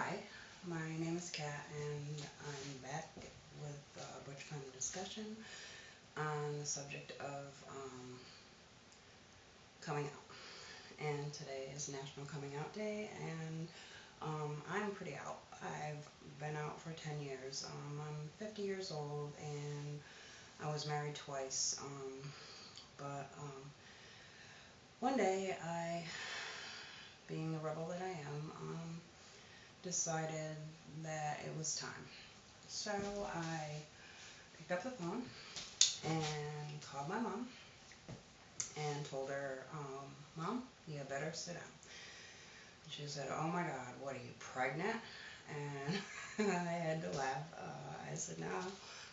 Hi, my name is Kat and I'm back with Butch Femme discussion on the subject of coming out. And today is National Coming Out Day, and I'm pretty out. I've been out for 10 years. I'm 50 years old and I was married twice, but one day being the rebel that I am, decided that it was time. So I picked up the phone and called my mom and told her, Mom, you better sit down. And she said, oh my God, what are you, pregnant? And I had to laugh. I said, no,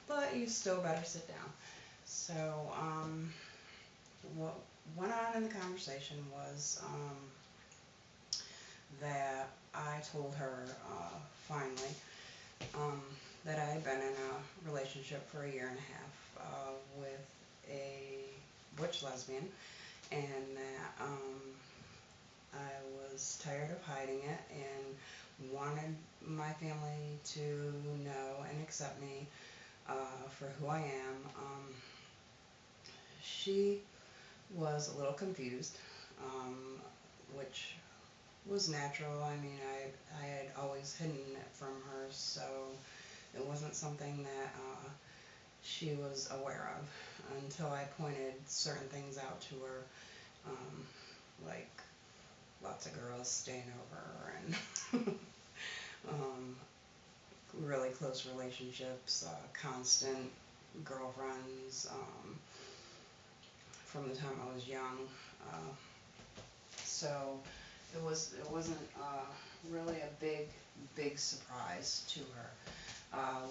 but you still better sit down. So what went on in the conversation was that I told her finally that I had been in a relationship for a year and a half with a butch lesbian, and that I was tired of hiding it and wanted my family to know and accept me for who I am. She was a little confused, which was natural. I mean, I had always hidden it from her, so it wasn't something that she was aware of until I pointed certain things out to her, like lots of girls staying over and really close relationships, constant girlfriends from the time I was young. So it wasn't really a big surprise to her.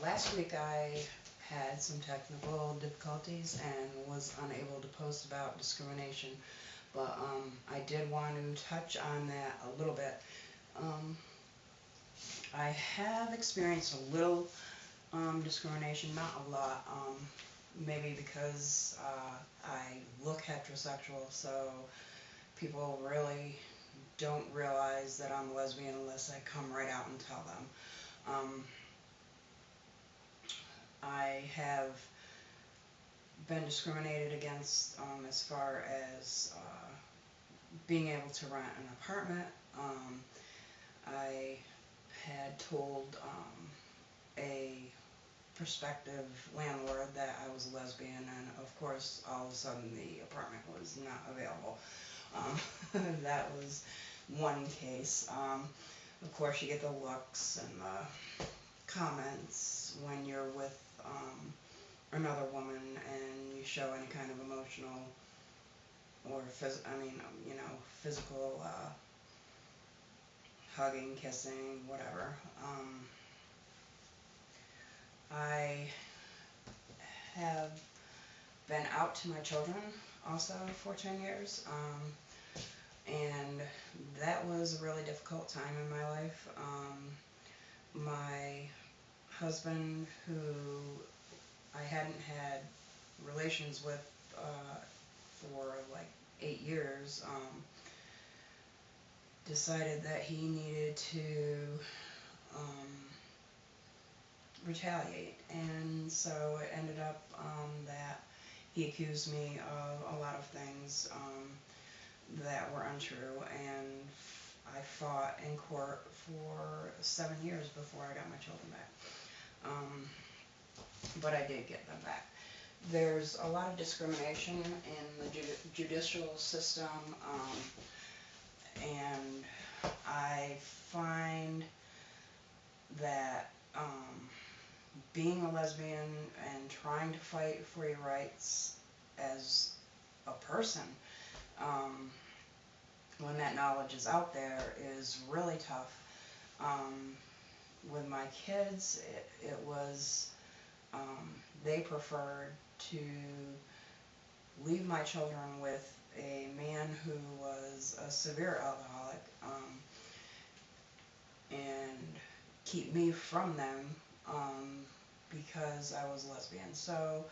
Last week I had some technical difficulties and was unable to post about discrimination, but I did want to touch on that a little bit. I have experienced a little discrimination, not a lot, maybe because I look heterosexual, so people really don't realize that I'm lesbian unless I come right out and tell them. I have been discriminated against as far as being able to rent an apartment. I had told a prospective landlord that I was a lesbian, and of course all of a sudden the apartment was not available. That was one case. Of course you get the looks and the comments when you're with another woman and you show any kind of emotional or physical hugging, kissing, whatever. I have been out to my children also for 10 years, and that was a really difficult time in my life. My husband, who I hadn't had relations with for like 8 years, decided that he needed to retaliate, and so it ended up that he accused me of a lot of things that were untrue, and I fought in court for 7 years before I got my children back. But I did get them back. There's a lot of discrimination in the judicial system, and I find that being a lesbian and trying to fight for your rights as a person, when that knowledge is out there, is really tough. With my kids, it was, they preferred to leave my children with a man who was a severe alcoholic, and keep me from them because I was lesbian. So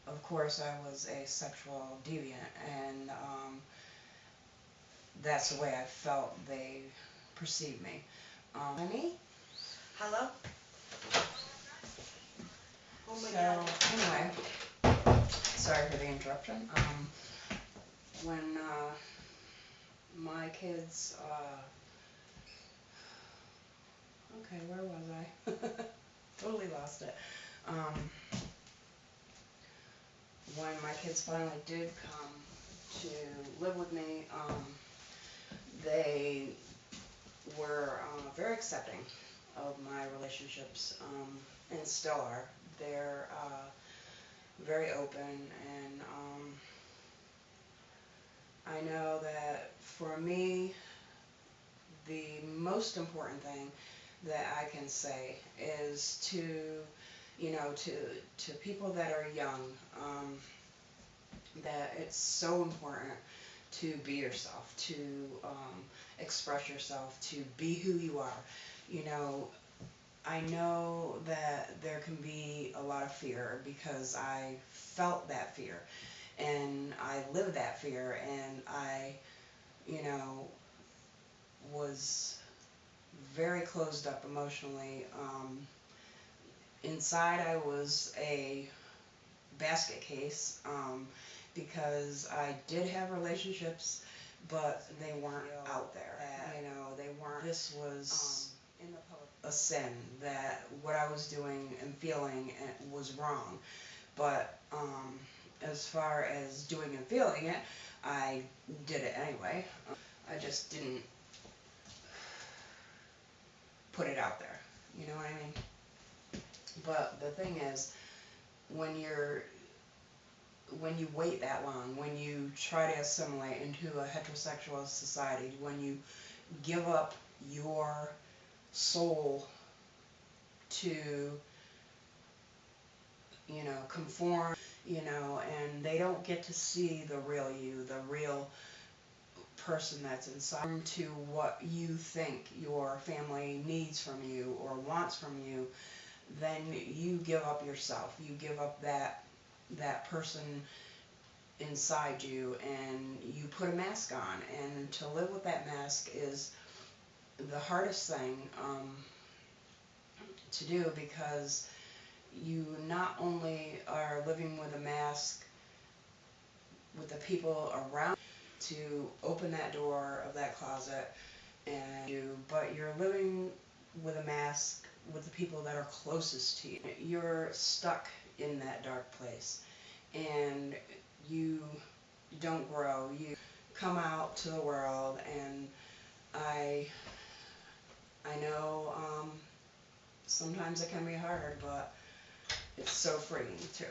of course I was a sexual deviant, and that's the way I felt they perceived me. Hello? Oh my So, god. anyway, sorry for the interruption. When my kids, okay, where was I? Totally lost it. Um, when my kids finally did come to live with me, they were very accepting of my relationships, and still are. They're very open, and I know that for me, the most important thing that I can say is to, to people that are young, that it's so important to be yourself, to express yourself, to be who you are. You know, I know that there can be a lot of fear because I felt that fear and I lived that fear, and I, you know, was very closed up emotionally. Inside I was a basket case, because I did have relationships, but they weren't out there. They weren't. This was in the public a sin, that what I was doing and feeling was wrong. But as far as doing and feeling it, I did it anyway. I just didn't put it out there. You know what I mean? But the thing is, when you wait that long, when you try to assimilate into a heterosexual society, when you give up your soul to, conform, and they don't get to see the real you, the real person that's inside, to what you think your family needs from you or wants from you, then you give up yourself. You give up that person inside you, and you put a mask on. And to live with that mask is the hardest thing to do, because you not only are living with a mask with the people around to open that door of that closet, but you're living with a mask with the people that are closest to you. You're stuck in that dark place, and you don't grow. You come out to the world, and I know sometimes it can be hard, but it's so freeing too.